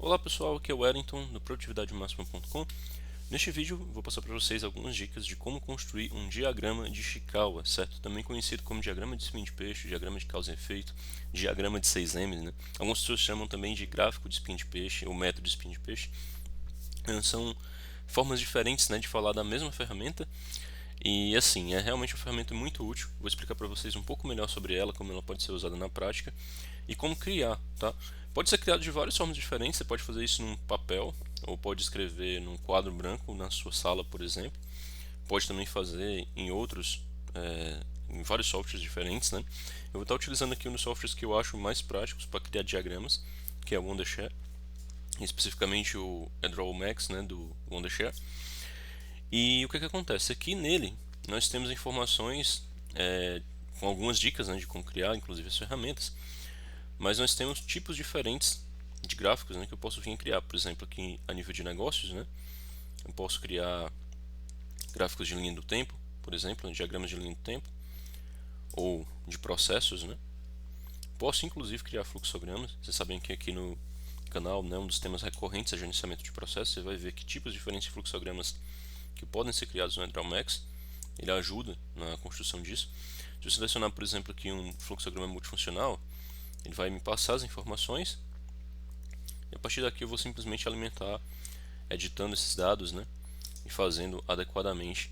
Olá pessoal, aqui é o Wellington do produtividademáxima.com. Neste vídeo vou passar para vocês algumas dicas de como construir um diagrama de Ishikawa, certo? Também conhecido como diagrama de espinho de peixe, diagrama de causa e efeito, diagrama de 6M, né? Algumas pessoas chamam também de gráfico de espinho de peixe ou método de espinho de peixe. São formas diferentes, né, de falar da mesma ferramenta. E assim, é realmente uma ferramenta muito útil. Vou explicar para vocês um pouco melhor sobre ela, como ela pode ser usada na prática e como criar, tá? Pode ser criado de várias formas diferentes. Você pode fazer isso num papel ou pode escrever num quadro branco na sua sala, por exemplo. Pode também fazer em outros, em vários softwares diferentes, né? Eu vou estar utilizando aqui um dos softwares que eu acho mais práticos para criar diagramas, que é o Wondershare, especificamente o Draw Max, né, do Wondershare. E o que acontece? Aqui nele nós temos informações com algumas dicas, né, de como criar, inclusive as ferramentas, mas nós temos tipos diferentes de gráficos, né, que eu posso vir criar. Por exemplo, aqui a nível de negócios, né, eu posso criar gráficos de linha do tempo, por exemplo, né, diagramas de linha do tempo, ou de processos, né. Posso inclusive criar fluxogramas. Vocês sabem que aqui no canal, né, um dos temas recorrentes é gerenciamento de processos. Você vai ver que tipos diferentes de fluxogramas que podem ser criados no EdralMax. Ele ajuda na construção disso. Se eu selecionar, por exemplo, aqui um fluxograma multifuncional, ele vai me passar as informações e a partir daqui eu vou simplesmente alimentar, editando esses dados, né, e fazendo adequadamente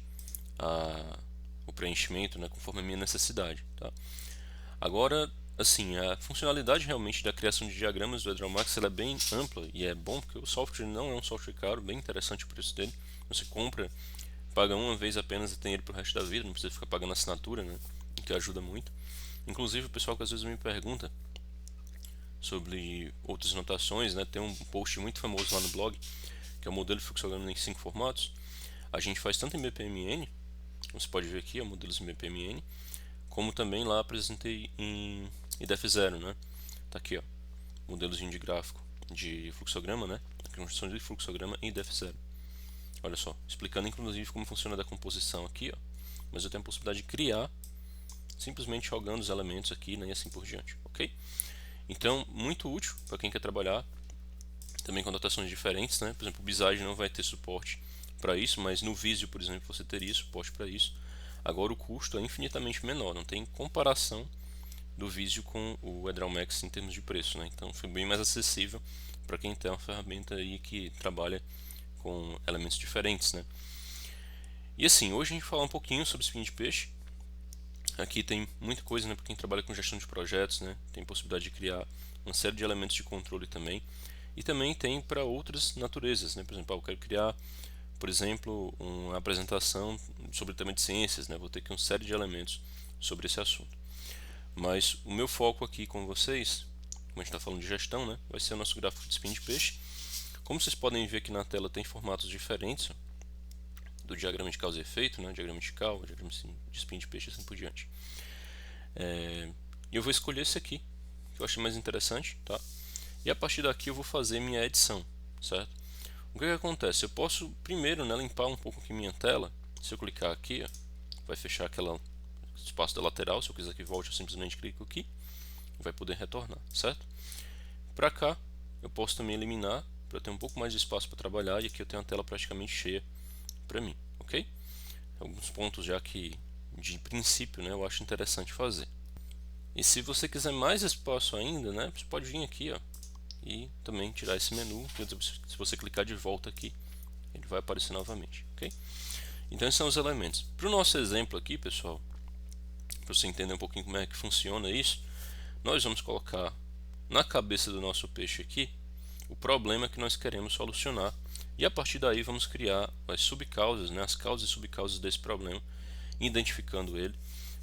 o preenchimento, né, conforme a minha necessidade, tá? Agora, assim, a funcionalidade realmente da criação de diagramas do EdralMax ela é bem ampla e é bom porque o software não é um software caro, bem interessante o preço dele. Você compra, paga uma vez apenas e tem ele pro resto da vida, não precisa ficar pagando assinatura, né? O que ajuda muito. Inclusive o pessoal que às vezes me pergunta sobre outras notações, né? Tem um post muito famoso lá no blog, que é o modelo de fluxograma em 5 formatos. A gente faz tanto em BPMN, você pode ver aqui, modelos em BPMN, como também lá apresentei em IDF0, né? Tá aqui, ó, modelozinho de gráfico de fluxograma, né? A construção de fluxograma em IDF0. Olha só, explicando inclusive como funciona a decomposição aqui, ó. Mas eu tenho a possibilidade de criar simplesmente jogando os elementos aqui, né, e assim por diante, ok? Então, muito útil para quem quer trabalhar também com anotações diferentes, né? Por exemplo, o Visage não vai ter suporte para isso, mas no Visio, por exemplo, você teria suporte para isso. Agora o custo é infinitamente menor, não tem comparação do Visio com o EdralMax em termos de preço, né? Então foi bem mais acessível para quem tem uma ferramenta aí que trabalha com elementos diferentes, né? E assim, hoje a gente vai falar um pouquinho sobre espinho de peixe. Aqui tem muita coisa, né, para quem trabalha com gestão de projetos, né? Tem possibilidade de criar uma série de elementos de controle também. E também tem para outras naturezas, né? Por exemplo, eu quero criar, por exemplo, uma apresentação sobre o tema de ciências, né? Vou ter aqui uma série de elementos sobre esse assunto. Mas o meu foco aqui com vocês, como a gente está falando de gestão, né? Vai ser o nosso gráfico de espinho de peixe. Como vocês podem ver aqui na tela, tem formatos diferentes do diagrama de causa e efeito, né? Diagrama de Ishikawa, diagrama de espinho de peixe e assim por diante. E eu vou escolher esse aqui, que eu achei mais interessante, tá? E a partir daqui eu vou fazer minha edição, certo? O que acontece? Eu posso primeiro, né, limpar um pouco aqui minha tela. Se eu clicar aqui, ó, vai fechar aquele espaço da lateral. Se eu quiser que volte, eu simplesmente clico aqui e vai poder retornar, certo? Para cá, eu posso também eliminar para ter um pouco mais de espaço para trabalhar, e aqui eu tenho a tela praticamente cheia para mim, ok? Alguns pontos já que de princípio, né, eu acho interessante fazer. E se você quiser mais espaço ainda, né, você pode vir aqui, ó, e também tirar esse menu. Se você clicar de volta aqui, ele vai aparecer novamente, ok? Então esses são os elementos. Para o nosso exemplo aqui, pessoal, para você entender um pouquinho como é que funciona isso, nós vamos colocar na cabeça do nosso peixe aqui o problema que nós queremos solucionar, e a partir daí vamos criar as subcausas, né, as causas e subcausas desse problema, identificando ele,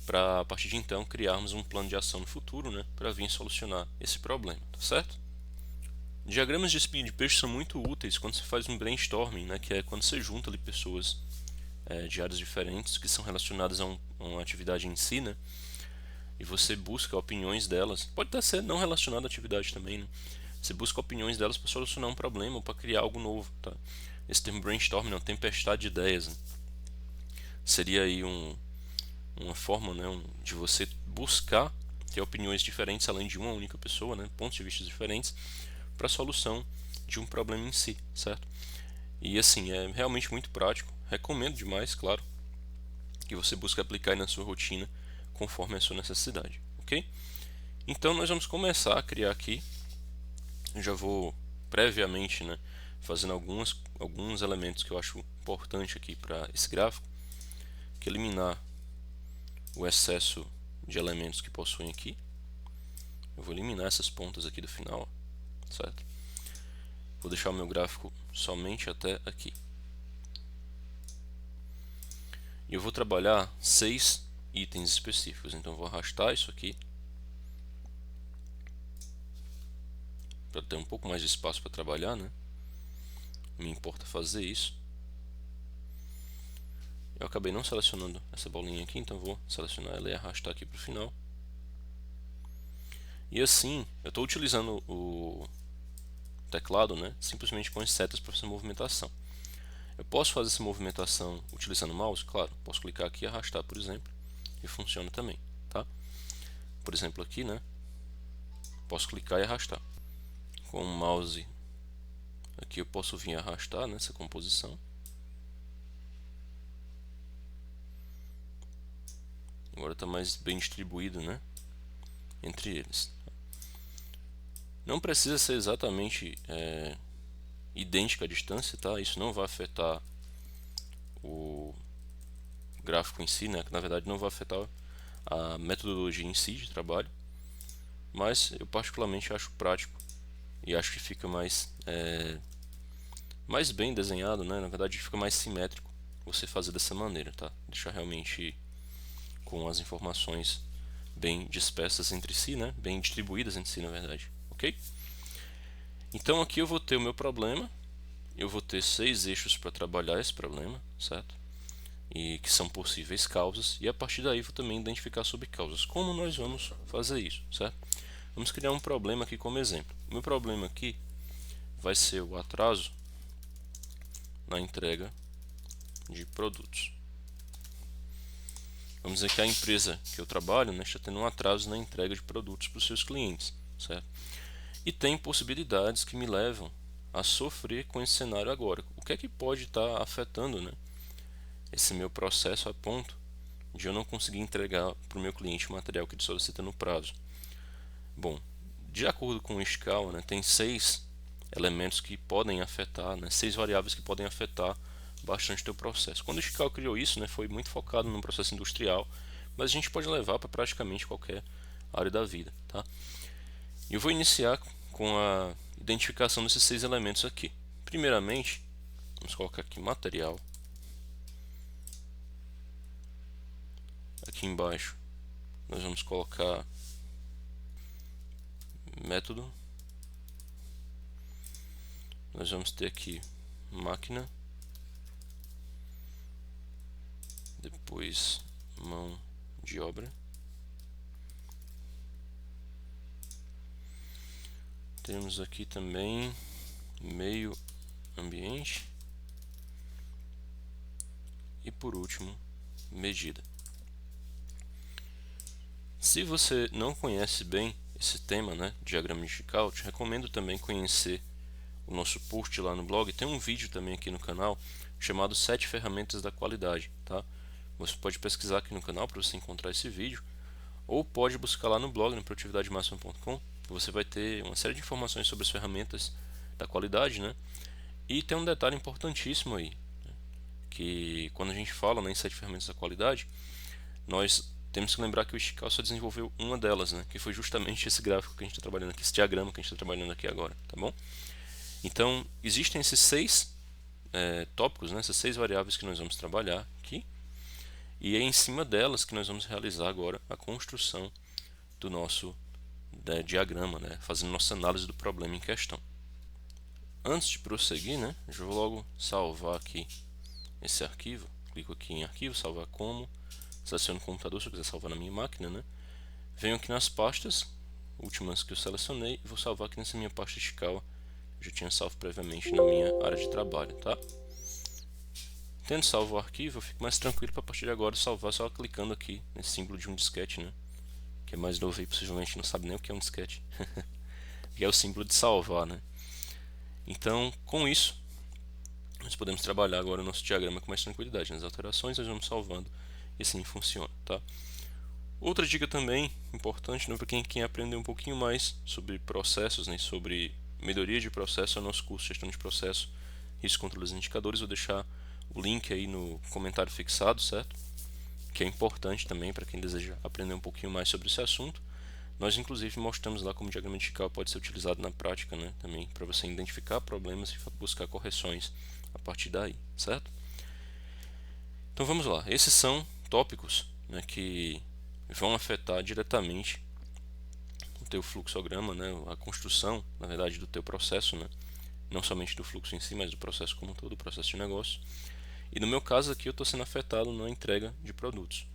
para a partir de então criarmos um plano de ação no futuro, né, para vir solucionar esse problema, tá certo? Diagramas de espinho de peixe são muito úteis quando você faz um brainstorming, né, que é quando você junta ali pessoas de áreas diferentes que são relacionadas a uma atividade em si, né, e você busca opiniões delas. Pode até ser não relacionado à atividade também, né? Você busca opiniões delas para solucionar um problema ou para criar algo novo, tá? Esse termo brainstorming é uma tempestade de ideias, né? Seria aí uma forma, né, de você buscar ter opiniões diferentes além de uma única pessoa, né, pontos de vista diferentes para a solução de um problema em si, certo? E assim, é realmente muito prático, recomendo demais, claro, que você busque aplicar aí na sua rotina conforme a sua necessidade, ok? Então nós vamos começar a criar aqui, eu já vou previamente, né, fazendo alguns elementos que eu acho importante aqui para esse gráfico, que é eliminar o excesso de elementos que possuem aqui. Eu vou eliminar essas pontas aqui do final, certo? Vou deixar o meu gráfico somente até aqui. E eu vou trabalhar 6 itens específicos, então eu vou arrastar isso aqui para ter um pouco mais de espaço para trabalhar, né? Me importa fazer isso. Eu acabei não selecionando essa bolinha aqui, então vou selecionar ela e arrastar aqui para o final. E assim, eu estou utilizando o teclado, né, simplesmente com as setas para fazer movimentação. Eu posso fazer essa movimentação utilizando o mouse? Claro, posso clicar aqui e arrastar, por exemplo, e funciona também, tá? Por exemplo aqui, né, posso clicar e arrastar. Com o mouse aqui eu posso vir arrastar nessa composição. Agora está mais bem distribuído, né, entre eles. Não precisa ser exatamente idêntica a distância, tá? Isso não vai afetar o gráfico em si, né? Na verdade não vai afetar a metodologia em si de trabalho, mas eu particularmente acho prático e acho que fica mais bem desenhado, né? Na verdade fica mais simétrico você fazer dessa maneira, tá? Deixar realmente com as informações bem dispersas entre si, né? Bem distribuídas entre si, na verdade, ok? Então aqui eu vou ter o meu problema, eu vou ter 6 eixos para trabalhar esse problema, certo? E que são possíveis causas, e a partir daí vou também identificar subcausas. Como nós vamos fazer isso, certo? Vamos criar um problema aqui como exemplo. O meu problema aqui vai ser o atraso na entrega de produtos. Vamos dizer que a empresa que eu trabalho, né, está tendo um atraso na entrega de produtos para os seus clientes, certo? E tem possibilidades que me levam a sofrer com esse cenário agora. O que é que pode estar afetando, né, esse meu processo a ponto de eu não conseguir entregar para o meu cliente o material que ele solicita no prazo? Bom, de acordo com o SCAL, né, tem 6 elementos que podem afetar, né, 6 variáveis que podem afetar bastante o teu processo. Quando o SCAL criou isso, né, foi muito focado no processo industrial, mas a gente pode levar para praticamente qualquer área da vida, tá? E eu vou iniciar com a identificação desses 6 elementos aqui. Primeiramente, vamos colocar aqui material. Aqui embaixo nós vamos colocar método. Nós vamos ter aqui máquina, depois mão de obra, temos aqui também meio ambiente e por último medida. Se você não conhece bem esse tema, né, diagrama de SCAL, te recomendo também conhecer o nosso post lá no blog. Tem um vídeo também aqui no canal chamado 7 ferramentas da qualidade, tá? Você pode pesquisar aqui no canal para você encontrar esse vídeo, ou pode buscar lá no blog, no produtividademaxima.com. Você vai ter uma série de informações sobre as ferramentas da qualidade, né? E tem um detalhe importantíssimo aí, né, que quando a gente fala, né, em 7 ferramentas da qualidade, nós temos que lembrar que o SCAL só desenvolveu uma delas, né, que foi justamente esse gráfico que a gente está trabalhando aqui, esse diagrama que a gente está trabalhando aqui agora, tá bom? Então, existem esses 6 tópicos, né, essas 6 variáveis que nós vamos trabalhar aqui, e é em cima delas que nós vamos realizar agora a construção do nosso diagrama, né, fazendo nossa análise do problema em questão. Antes de prosseguir, né, eu vou logo salvar aqui esse arquivo. Clico aqui em arquivo, salvar como, seleciono o computador se eu quiser salvar na minha máquina, né. Venho aqui nas pastas últimas que eu selecionei e vou salvar aqui nessa minha pasta SCAL. Eu já tinha salvo previamente na minha área de trabalho, tá? Tendo salvo o arquivo, eu fico mais tranquilo para a partir de agora salvar só clicando aqui nesse símbolo de um disquete, né? Que é mais novo aí, possivelmente não sabe nem o que é um disquete. Que é o símbolo de salvar, né? Então, com isso, nós podemos trabalhar agora o nosso diagrama com mais tranquilidade. Nas alterações nós vamos salvando e assim funciona, tá? Outra dica também importante, né, para quem quer aprender um pouquinho mais sobre processos, né, sobre melhoria de processo, é o nosso curso de gestão de processo, risco, controles e indicadores. Vou deixar o link aí no comentário fixado, certo? Que é importante também para quem deseja aprender um pouquinho mais sobre esse assunto. Nós inclusive mostramos lá como o diagrama de Chicago pode ser utilizado na prática, né, também para você identificar problemas e buscar correções a partir daí, certo? Então vamos lá, esses são tópicos, né, que vão afetar diretamente o teu fluxograma, né, a construção, na verdade, do teu processo, né, não somente do fluxo em si, mas do processo como um todo, do processo de negócio. E no meu caso aqui eu estou sendo afetado na entrega de produtos.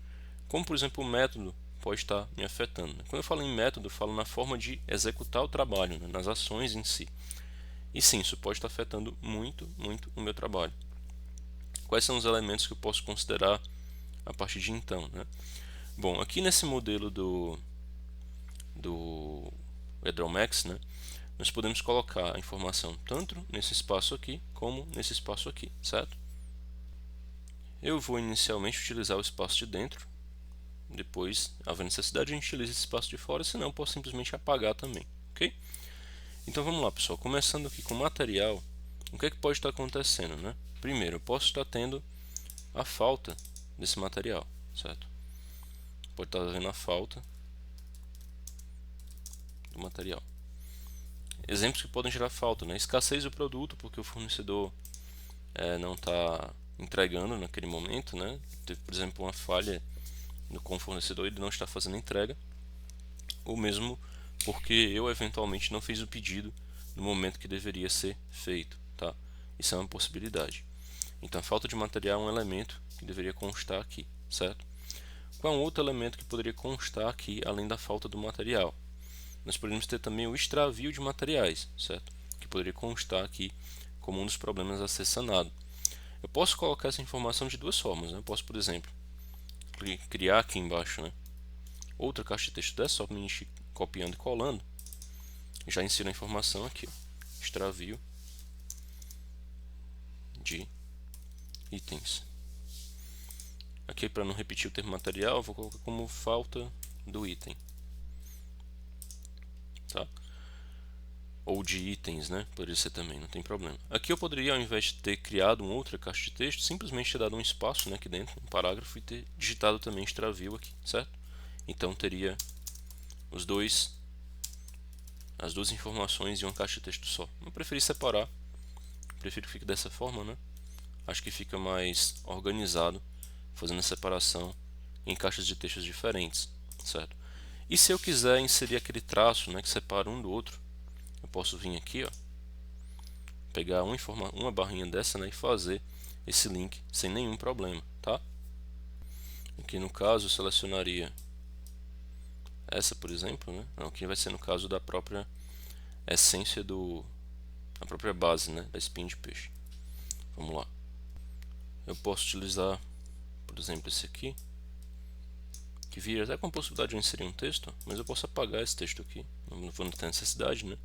Como por exemplo o método pode estar me afetando. Quando eu falo em método, eu falo na forma de executar o trabalho, né, nas ações em si. E sim, isso pode estar afetando muito o meu trabalho. Quais são os elementos que eu posso considerar a partir de então, né? Bom, aqui nesse modelo do Edromax, né, nós podemos colocar a informação tanto nesse espaço aqui como nesse espaço aqui, certo? Eu vou inicialmente utilizar o espaço de dentro, depois, havendo necessidade, a gente utiliza esse espaço de fora, senão eu posso simplesmente apagar também, ok? Então vamos lá, pessoal, começando aqui com material, o que é que pode estar acontecendo, né? Primeiro, eu posso estar tendo a falta desse material, certo? Pode estar havendo a falta do material. Exemplos que podem gerar falta, né? Escassez do produto, porque o fornecedor não está entregando naquele momento, né? Teve, por exemplo, uma falha com o fornecedor, ele não está fazendo entrega, ou mesmo porque eu eventualmente não fiz o pedido no momento que deveria ser feito, tá? Isso é uma possibilidade. Então a falta de material é um elemento que deveria constar aqui, certo? Qual é um outro elemento que poderia constar aqui além da falta do material? Nós poderíamos ter também o extravio de materiais, certo? Que poderia constar aqui como um dos problemas a ser sanado. Eu posso colocar essa informação de duas formas, né? Eu posso, por exemplo, criar aqui embaixo, né, outra caixa de texto dessa, somente copiando e colando. Já insiro a informação aqui, ó, extravio de itens. Aqui, para não repetir o termo material, eu vou colocar como falta do item, tá? Ou de itens, né? Poderia ser também, não tem problema. Aqui eu poderia, ao invés de ter criado uma outra caixa de texto, simplesmente ter dado um espaço, né, aqui dentro, um parágrafo, e ter digitado também extravio aqui, certo? Então teria as duas informações em uma caixa de texto só. Eu preferi separar, prefiro que fique dessa forma, né? Acho que fica mais organizado, fazendo a separação em caixas de textos diferentes, certo? E se eu quiser inserir aquele traço, né, que separa um do outro, eu posso vir aqui, ó, pegar uma barrinha dessa, né, e fazer esse link sem nenhum problema, tá? Aqui no caso eu selecionaria essa, por exemplo, né? Não, aqui vai ser no caso da própria essência a própria base, né, da espinha de peixe. Vamos lá. Eu posso utilizar, por exemplo, esse aqui, que vira até com a possibilidade de eu inserir um texto, mas eu posso apagar esse texto aqui, não vou ter necessidade, né?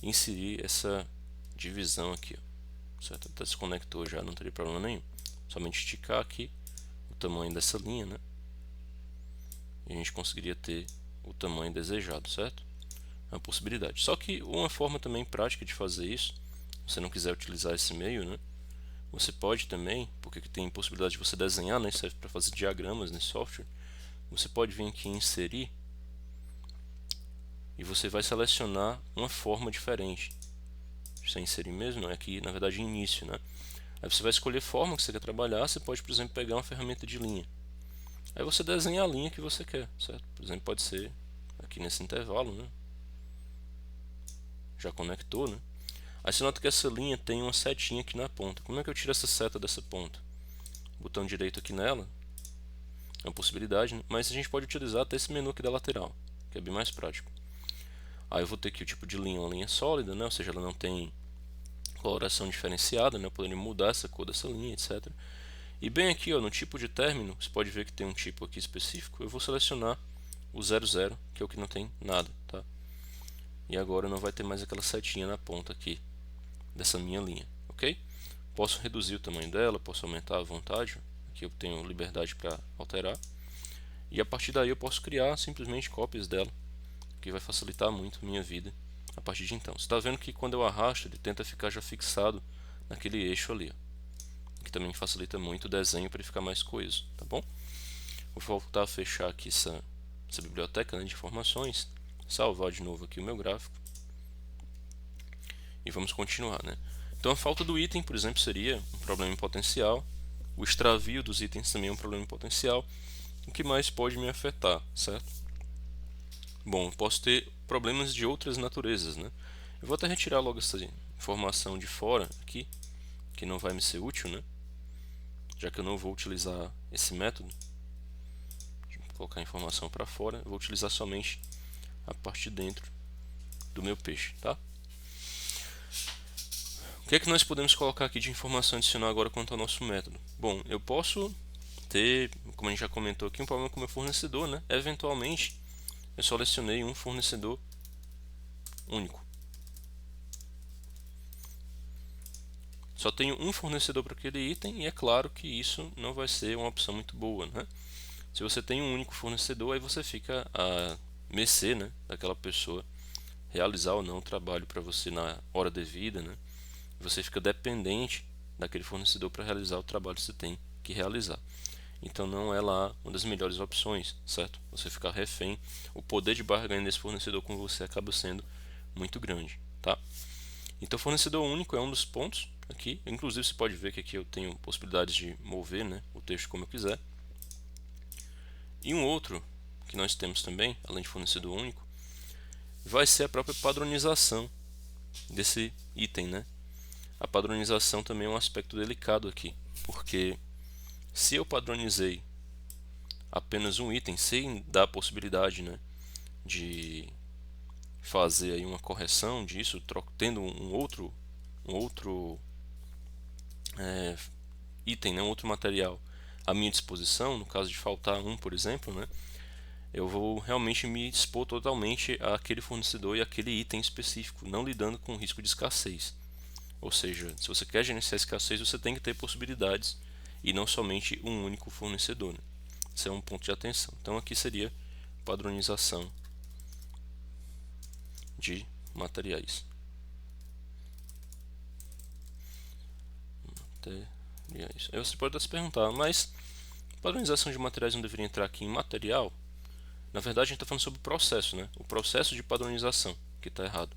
E inserir essa divisão aqui, ó, certo? Até se conectou já, não teria problema nenhum. Somente esticar aqui o tamanho dessa linha, né? E a gente conseguiria ter o tamanho desejado, certo? É uma possibilidade. Só que uma forma também prática de fazer isso, se você não quiser utilizar esse meio, né? Você pode também, porque tem possibilidade de você desenhar, né? Serve para fazer diagramas nesse software. Você pode vir aqui em inserir e você vai selecionar uma forma diferente. Você inserir mesmo, não é aqui, na verdade, início, né? Aí você vai escolher a forma que você quer trabalhar. Você pode, por exemplo, pegar uma ferramenta de linha. Aí você desenha a linha que você quer, certo? Por exemplo, pode ser aqui nesse intervalo, né? Já conectou, né? Aí você nota que essa linha tem uma setinha aqui na ponta. Como é que eu tiro essa seta dessa ponta? Botão direito aqui nela, é uma possibilidade, né? Mas a gente pode utilizar até esse menu aqui da lateral, que é bem mais prático. Aí eu vou ter aqui o tipo de linha, uma linha sólida, né? Ou seja, ela não tem coloração diferenciada, né? Eu poderia mudar essa cor dessa linha, etc. E bem aqui, ó, no tipo de término, você pode ver que tem um tipo aqui específico. Eu vou selecionar o 00, que é o que não tem nada, tá? E agora não vai ter mais aquela setinha na ponta aqui, dessa minha linha, ok? Posso reduzir o tamanho dela, posso aumentar à vontade, aqui eu tenho liberdade para alterar, e a partir daí eu posso criar simplesmente cópias dela, que vai facilitar muito a minha vida a partir de então. Você está vendo que quando eu arrasto, ele tenta ficar já fixado naquele eixo ali, ó, que também facilita muito o desenho para ele ficar mais coeso, tá bom? Vou voltar a fechar aqui essa biblioteca, né, de informações, salvar de novo aqui o meu gráfico e vamos continuar, né? Então a falta do item, por exemplo, seria um problema em potencial, o extravio dos itens também é um problema em potencial. O que mais pode me afetar, certo? Bom, eu posso ter problemas de outras naturezas, né? Eu vou até retirar logo essa informação de fora aqui, que não vai me ser útil, né? Já que eu não vou utilizar esse método, vou colocar a informação para fora, eu vou utilizar somente a parte de dentro do meu peixe, tá? O que é que nós podemos colocar aqui de informação adicional agora quanto ao nosso método? Bom, eu posso ter, como a gente já comentou aqui, um problema com o meu fornecedor, né? Eventualmente, eu selecionei um fornecedor único. Só tenho um fornecedor para aquele item e é claro que isso não vai ser uma opção muito boa, né? Se você tem um único fornecedor, aí você fica a mercê, né, daquela pessoa realizar ou não o trabalho para você na hora devida, né? Você fica dependente daquele fornecedor para realizar o trabalho que você tem que realizar. Então não é lá uma das melhores opções, certo? Você ficar refém, o poder de barganha desse fornecedor com você acaba sendo muito grande, tá? Então fornecedor único é um dos pontos aqui. Inclusive você pode ver que aqui eu tenho possibilidades de mover, né, o texto como eu quiser. E um outro que nós temos também, além de fornecedor único, vai ser a própria padronização desse item, né? A padronização também é um aspecto delicado aqui, porque se eu padronizei apenas um item sem dar a possibilidade, né, de fazer aí uma correção disso, tendo um outro item, né, um outro material à minha disposição, no caso de faltar um, por exemplo, né, eu vou realmente me expor totalmente àquele fornecedor e àquele item específico, não lidando com o risco de escassez. Ou seja, se você quer gerenciar a escassez, você tem que ter possibilidades e não somente um único fornecedor, né? Esse é um ponto de atenção. Então aqui seria padronização de materiais. Aí você pode se perguntar, mas padronização de materiais não deveria entrar aqui em material? Na verdade, a gente está falando sobre o processo, né? O processo de padronização que está errado,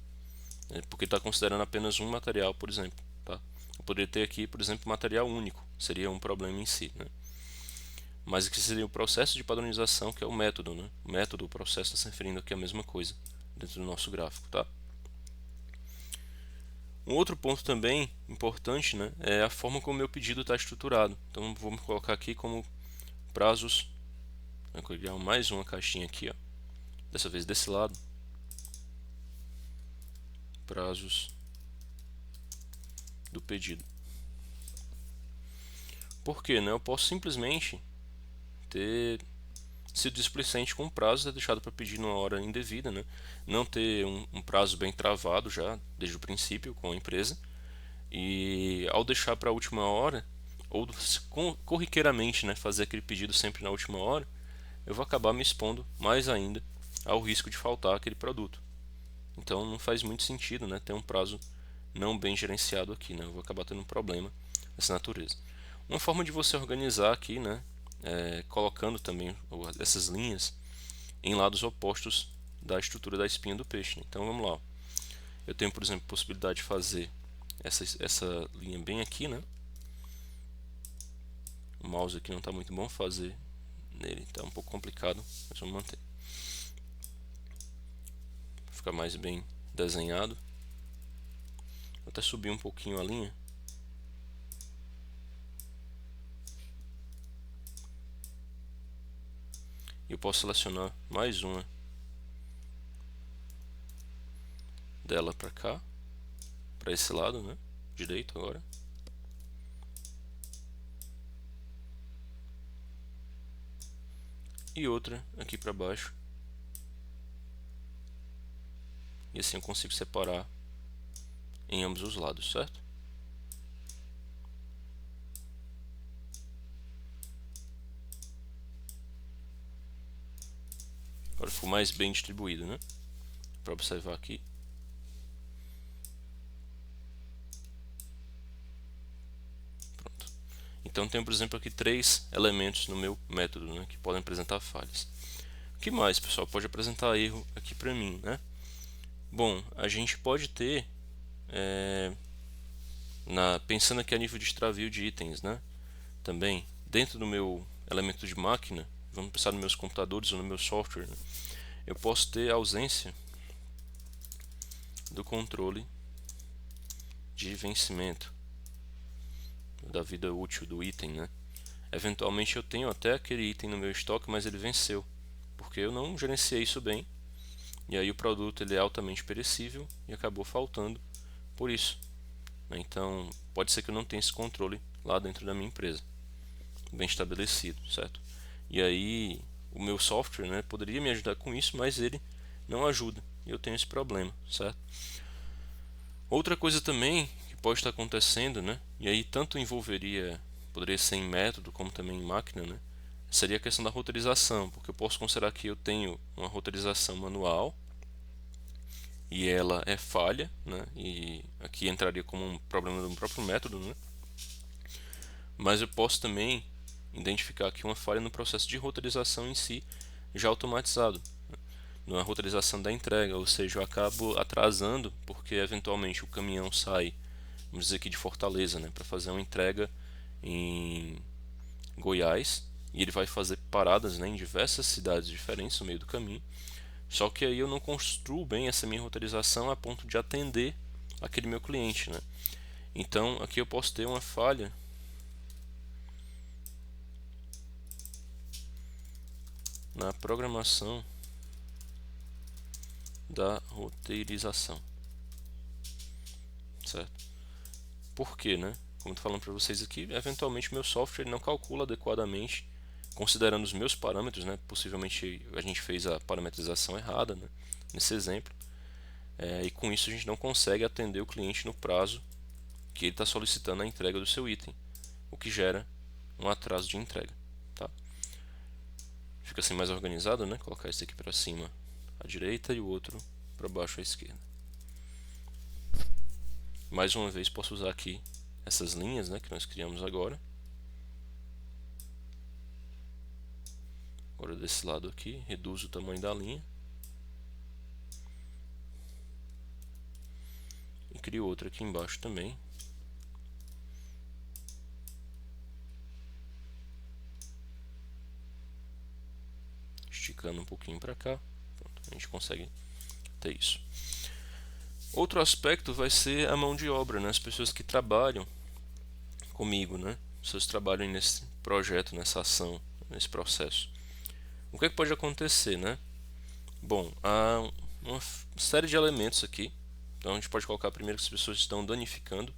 né? Porque está considerando apenas um material, por exemplo. Tá? Eu poderia ter aqui, por exemplo, material único, seria um problema em si, né? Mas aqui seria o processo de padronização, que é o método, né? O método, o processo está se referindo aqui à mesma coisa dentro do nosso gráfico, tá? Um outro ponto também importante, né, é a forma como o meu pedido está estruturado. Então vamos colocar aqui como prazos. Vou criar mais uma caixinha aqui, ó. Dessa vez desse lado. Prazos do pedido. Por quê, né? Eu posso simplesmente ter sido displicente com o prazo, ter deixado para pedir numa hora indevida, né? Não ter um prazo bem travado já desde o princípio com a empresa. E ao deixar para a última hora, ou corriqueiramente, né, fazer aquele pedido sempre na última hora, eu vou acabar me expondo mais ainda ao risco de faltar aquele produto. Então não faz muito sentido, né, ter um prazo não bem gerenciado aqui, né? Eu vou acabar tendo um problema dessa natureza. Uma forma de você organizar aqui, né, colocando também essas linhas em lados opostos da estrutura da espinha do peixe, né? Então vamos lá. Eu tenho, por exemplo, a possibilidade de fazer essa linha bem aqui, né? O mouse aqui não está muito bom fazer nele, está um pouco complicado, mas vamos manter. Ficar mais bem desenhado. Vou até subir um pouquinho a linha. E eu posso selecionar mais uma dela para cá, para esse lado, né? Direito agora. E outra aqui para baixo. E assim eu consigo separar em ambos os lados, certo? Agora ficou mais bem distribuído, né? Para observar aqui. Pronto. Então tenho, por exemplo, aqui 3 elementos no meu método, né, que podem apresentar falhas. O que mais, pessoal, pode apresentar erro aqui para mim, né? Bom, a gente pode ter, pensando aqui a nível de extravio de itens, né? Também, dentro do meu elemento de máquina, vamos pensar nos meus computadores ou no meu software, né? Eu posso ter ausência do controle de vencimento da vida útil do item, né? Eventualmente eu tenho até aquele item no meu estoque, mas ele venceu, porque eu não gerenciei isso bem, e aí o produto ele é altamente perecível e acabou faltando por isso, né? Então pode ser que eu não tenha esse controle lá dentro da minha empresa bem estabelecido, certo? E aí o meu software, né, poderia me ajudar com isso, mas ele não ajuda e eu tenho esse problema, certo? Outra coisa também que pode estar acontecendo, né, e aí tanto poderia ser em método como também em máquina, né, seria a questão da roteirização, porque eu posso considerar que eu tenho uma roteirização manual e ela é falha, né, e aqui entraria como um problema do próprio método, né, mas eu posso também identificar aqui uma falha no processo de roteirização em si, já automatizado, na roteirização da entrega, ou seja, eu acabo atrasando porque eventualmente o caminhão sai, vamos dizer aqui de Fortaleza, né, para fazer uma entrega em Goiás, e ele vai fazer paradas, né, em diversas cidades diferentes no meio do caminho. Só que aí eu não construo bem essa minha roteirização a ponto de atender aquele meu cliente, né? Então aqui eu posso ter uma falha na programação da roteirização, certo? Por quê, né? Como estou falando para vocês aqui, eventualmente meu software não calcula adequadamente, considerando os meus parâmetros, né? Possivelmente a gente fez a parametrização errada, né, nesse exemplo, e com isso a gente não consegue atender o cliente no prazo que ele está solicitando a entrega do seu item, o que gera um atraso de entrega, tá? Fica assim mais organizado, né? Colocar esse aqui para cima à direita e o outro para baixo à esquerda. Mais uma vez posso usar aqui essas linhas, né, que nós criamos agora. Agora desse lado aqui, reduzo o tamanho da linha. E crio outra aqui embaixo também. Esticando um pouquinho para cá. Pronto, a gente consegue ter isso. Outro aspecto vai ser a mão de obra, né? As pessoas que trabalham comigo, né? As pessoas que trabalham nesse projeto, nessa ação, nesse processo. O que é que pode acontecer, né? Bom, há uma série de elementos aqui. Então a gente pode colocar primeiro que as pessoas estão danificando,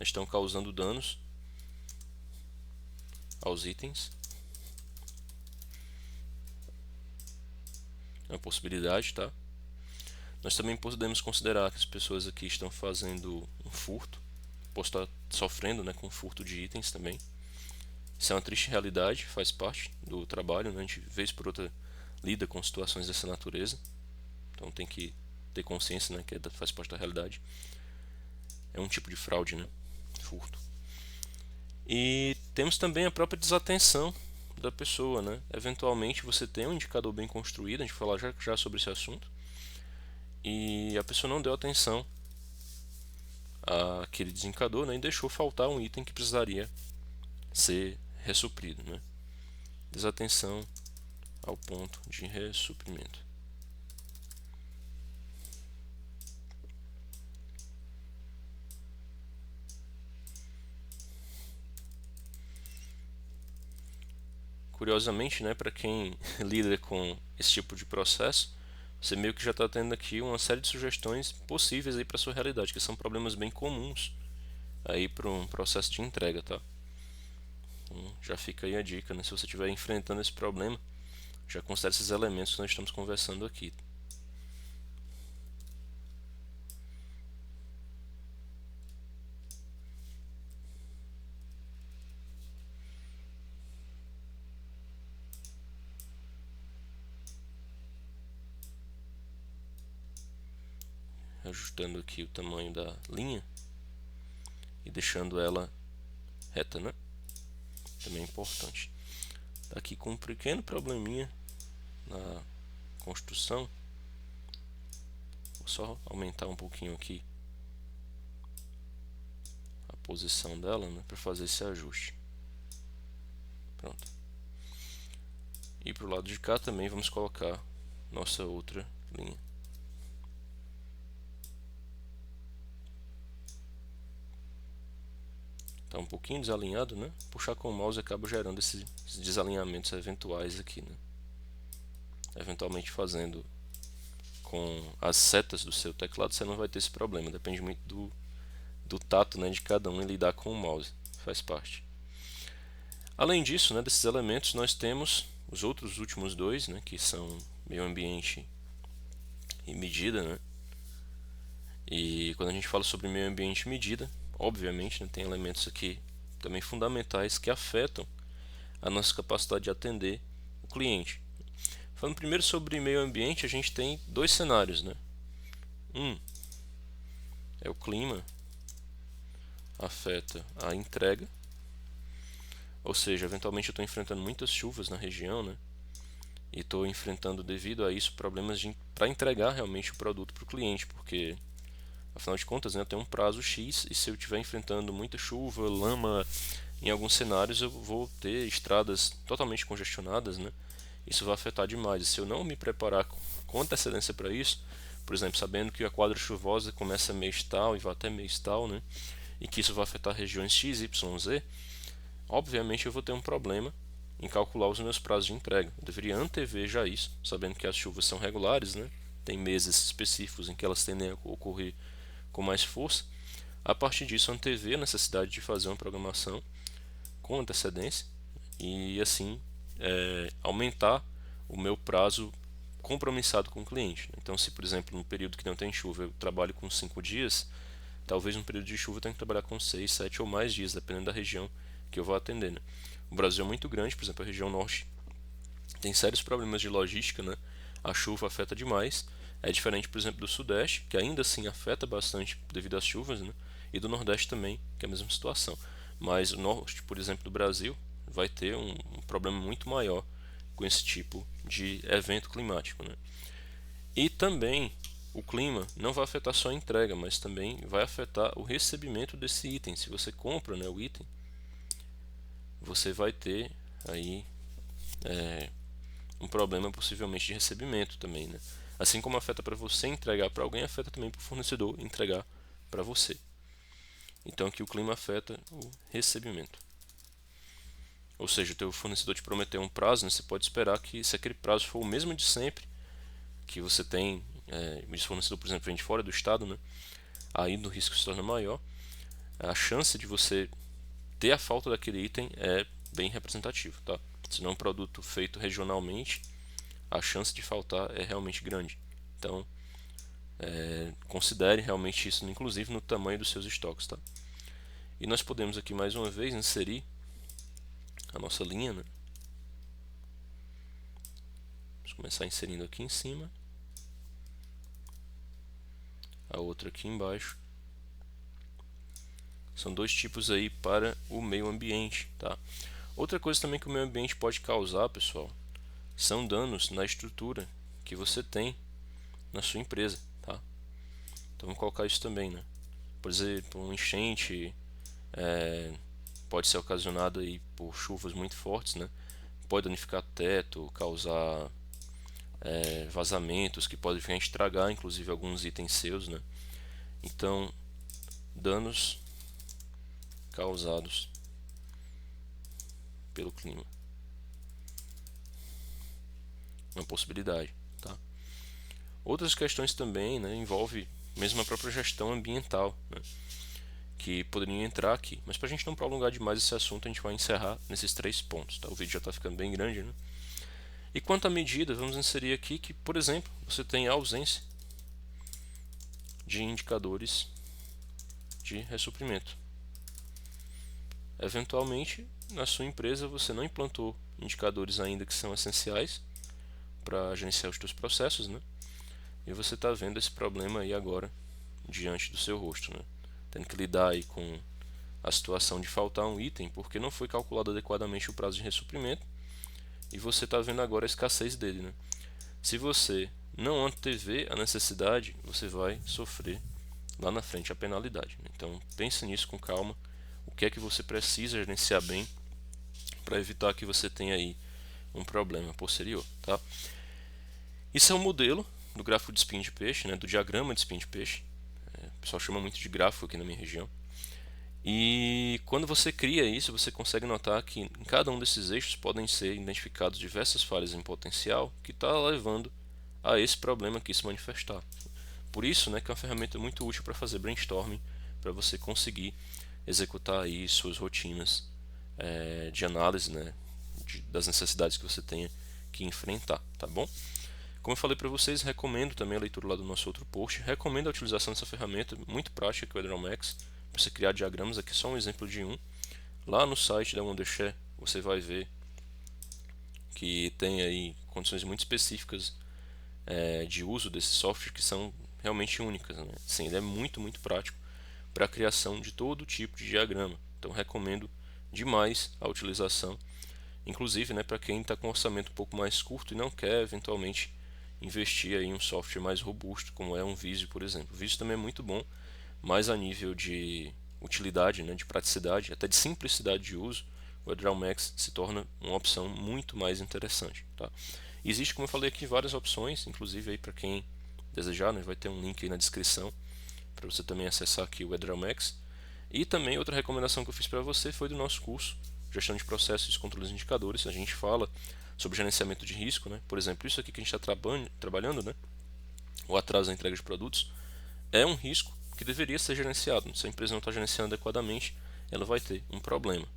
estão causando danos aos itens. É uma possibilidade, tá? Nós também podemos considerar que as pessoas aqui estão fazendo um furto, posso estar sofrendo, né, com furto de itens também. Isso é uma triste realidade, faz parte do trabalho, né? A gente vez por outra lida com situações dessa natureza, então tem que ter consciência, né, que faz parte da realidade. É um tipo de fraude, né? Furto. E temos também a própria desatenção da pessoa, né? Eventualmente você tem um indicador bem construído, a gente vai falar já sobre esse assunto, e a pessoa não deu atenção àquele desencador, né, e deixou faltar um item que precisaria ser ressuprido, né? Desatenção ao ponto de ressuprimento. Curiosamente, né, para quem lida com esse tipo de processo, você meio que já está tendo aqui uma série de sugestões possíveis aí para sua realidade, que são problemas bem comuns aí para um processo de entrega, tá? Então, já fica aí a dica, né? Se você estiver enfrentando esse problema, já considere esses elementos que nós estamos conversando aqui. ajustando aqui o tamanho da linha e deixando ela reta, né? Também é importante. Tá aqui com um pequeno probleminha na construção. Vou só aumentar um pouquinho aqui a posição dela, né, para fazer esse ajuste. Pronto. E para o lado de cá também vamos colocar nossa outra linha. Está um pouquinho desalinhado, né? Puxar com o mouse acaba gerando esses desalinhamentos eventuais aqui, né? Eventualmente fazendo com as setas do seu teclado você não vai ter esse problema. Depende muito do tato, né, de cada um em lidar com o mouse. Faz parte. Além disso, né, desses elementos, nós temos os outros últimos dois, né, que são meio ambiente e medida, né? E quando a gente fala sobre meio ambiente e medida, obviamente, né, tem elementos aqui também fundamentais que afetam a nossa capacidade de atender o cliente. Falando primeiro sobre meio ambiente, a gente tem dois cenários, né? Um é o clima, afeta a entrega, ou seja, eventualmente eu estou enfrentando muitas chuvas na região, né? E estou enfrentando, devido a isso, problemas para entregar realmente o produto para o cliente, porque afinal de contas, né, eu tenho um prazo X e se eu estiver enfrentando muita chuva, lama, em alguns cenários eu vou ter estradas totalmente congestionadas, né? Isso vai afetar demais. E se eu não me preparar com antecedência para isso, por exemplo, sabendo que a quadra chuvosa começa mês tal e vai até mês tal, né? E que isso vai afetar regiões X, Y, Z, obviamente eu vou ter um problema em calcular os meus prazos de entrega. Eu deveria antever já isso, sabendo que as chuvas são regulares, né? Tem meses específicos em que elas tendem a ocorrer com mais força. A partir disso, antever a necessidade de fazer uma programação com antecedência e assim aumentar o meu prazo compromissado com o cliente. Então, se por exemplo, no período que não tem chuva eu trabalho com 5 dias, talvez no período de chuva eu tenha que trabalhar com 6, 7 ou mais dias, dependendo da região que eu vou atender, né? O Brasil é muito grande, por exemplo, a região norte tem sérios problemas de logística, né? A chuva afeta demais. É diferente, por exemplo, do sudeste, que ainda assim afeta bastante devido às chuvas, né? E do nordeste também, que é a mesma situação. Mas o norte, por exemplo, do Brasil vai ter um problema muito maior com esse tipo de evento climático, né? E também o clima não vai afetar só a entrega, mas também vai afetar o recebimento desse item. Se você compra, né, o item, você vai ter aí um problema possivelmente de recebimento também, né? Assim como afeta para você entregar para alguém, afeta também para o fornecedor entregar para você. Então aqui o clima afeta o recebimento. Ou seja, o teu fornecedor te prometeu um prazo, né, você pode esperar que se aquele prazo for o mesmo de sempre, que você tem, o fornecedor, por exemplo, vem de fora do estado, né, aí o risco se torna maior, a chance de você ter a falta daquele item é bem representativa, tá? Se não é um produto feito regionalmente, a chance de faltar é realmente grande. Então, considere realmente isso, inclusive no tamanho dos seus estoques, tá? E nós podemos aqui mais uma vez inserir a nossa linha, né? Vamos começar inserindo aqui em cima, a outra aqui embaixo. São dois tipos aí para o meio ambiente, tá? Outra coisa também que o meio ambiente pode causar, pessoal, são danos na estrutura que você tem na sua empresa, tá? Então vamos colocar isso também, né? Por exemplo, um enchente pode ser ocasionado aí por chuvas muito fortes, né? Pode danificar teto, causar vazamentos que podem estragar, inclusive alguns itens seus, né? Então, danos causados pelo clima, uma possibilidade, tá? Outras questões também, né, envolve mesmo a própria gestão ambiental, né, que poderiam entrar aqui, mas para a gente não prolongar demais esse assunto, a gente vai encerrar nesses 3 pontos, tá? O vídeo já está ficando bem grande, né? E quanto à medida, vamos inserir aqui que, por exemplo, você tem a ausência de indicadores de ressuprimento. Eventualmente, na sua empresa você não implantou indicadores ainda que são essenciais para gerenciar os seus processos, né? E você está vendo esse problema aí agora diante do seu rosto, né? Tendo que lidar aí com a situação de faltar um item porque não foi calculado adequadamente o prazo de ressuprimento e você está vendo agora a escassez dele, né? Se você não antever a necessidade, você vai sofrer lá na frente a penalidade, né? Então pense nisso com calma, o que é que você precisa gerenciar bem para evitar que você tenha aí um problema posterior, tá? Isso é um modelo do gráfico de espinho de peixe, né, do diagrama de espinho de peixe. O pessoal chama muito de gráfico aqui na minha região. E quando você cria isso, você consegue notar que em cada um desses eixos podem ser identificados diversas falhas em potencial que está levando a esse problema aqui se manifestar. Por isso, né, que é uma ferramenta muito útil para fazer brainstorming, para você conseguir executar aí suas rotinas de análise, né, das necessidades que você tenha que enfrentar, tá bom? Como eu falei para vocês, recomendo também a leitura lá do nosso outro post. Recomendo a utilização dessa ferramenta muito prática que é o HydraulMax, para você criar diagramas. Aqui só um exemplo de um. Lá no site da Wondershare você vai ver que tem aí condições muito específicas de uso desse software que são realmente únicas, né? Sim, ele é muito prático para a criação de todo tipo de diagrama. Então recomendo demais a utilização, inclusive, né, para quem está com um orçamento um pouco mais curto e não quer eventualmente investir aí em um software mais robusto, como é um Visio, por exemplo. O Visio também é muito bom, mas a nível de utilidade, né, de praticidade, até de simplicidade de uso, o HydraulMax se torna uma opção muito mais interessante, tá? Existe, como eu falei aqui, várias opções, inclusive aí para quem desejar, né, vai ter um link aí na descrição para você também acessar aqui o HydraulMax. E também outra recomendação que eu fiz para você foi do nosso curso Gestão de Processos e Controles de Indicadores. A gente fala sobre gerenciamento de risco, né? Por exemplo, isso aqui que a gente está trabalhando, né? O atraso na entrega de produtos, é um risco que deveria ser gerenciado. Se a empresa não está gerenciando adequadamente, ela vai ter um problema.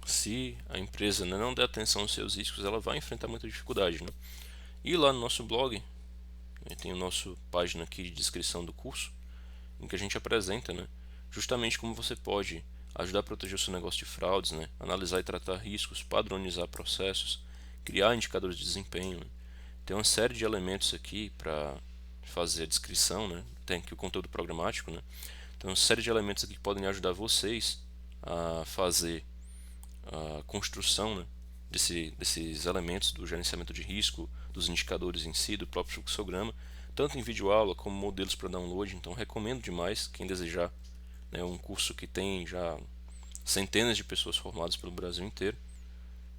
Se a empresa não der atenção aos seus riscos, ela vai enfrentar muita dificuldade, né? E lá no nosso blog, tem a nossa página aqui de descrição do curso, em que a gente apresenta, né, justamente como você pode ajudar a proteger o seu negócio de fraudes, né, analisar e tratar riscos, padronizar processos, criar indicadores de desempenho, né. Tem uma série de elementos aqui para fazer a descrição, né, tem aqui o conteúdo programático, né, tem uma série de elementos aqui que podem ajudar vocês a fazer a construção, né, desses elementos do gerenciamento de risco, dos indicadores em si, do próprio fluxograma, tanto em videoaula como modelos para download. Então recomendo demais quem desejar, né, um curso que tem já centenas de pessoas formadas pelo Brasil inteiro,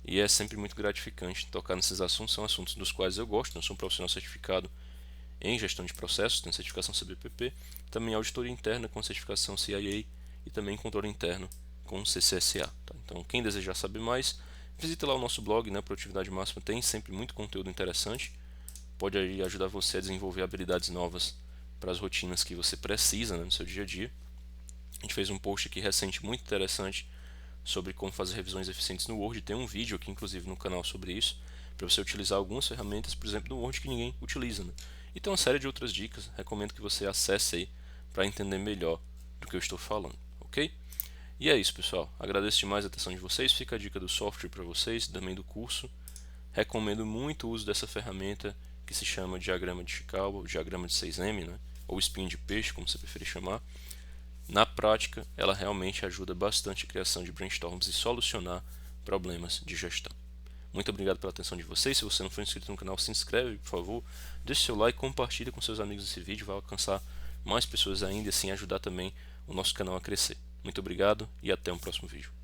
e é sempre muito gratificante tocar nesses assuntos. São assuntos dos quais eu gosto. Eu sou um profissional certificado em gestão de processos, tenho certificação CBPP, também auditoria interna com certificação CIA e também controle interno com CCSA, tá? Então quem desejar saber mais, visita lá o nosso blog, né, Produtividade Máxima, tem sempre muito conteúdo interessante, pode aí ajudar você a desenvolver habilidades novas para as rotinas que você precisa, né, no seu dia a dia. A gente fez um post aqui recente muito interessante sobre como fazer revisões eficientes no Word, tem um vídeo aqui inclusive no canal sobre isso, para você utilizar algumas ferramentas, por exemplo, no Word que ninguém utiliza, né? E tem uma série de outras dicas, recomendo que você acesse aí para entender melhor do que eu estou falando, ok? E é isso, pessoal. Agradeço demais a atenção de vocês. Fica a dica do software para vocês, também do curso. Recomendo muito o uso dessa ferramenta que se chama diagrama de Chikawa, diagrama de 6M, né? Ou espinho de peixe, como você preferir chamar. Na prática, ela realmente ajuda bastante a criação de brainstorms e solucionar problemas de gestão. Muito obrigado pela atenção de vocês. Se você não for inscrito no canal, se inscreve, por favor. Deixe seu like, compartilhe com seus amigos esse vídeo, vai alcançar mais pessoas ainda e assim ajudar também o nosso canal a crescer. Muito obrigado e até um próximo vídeo.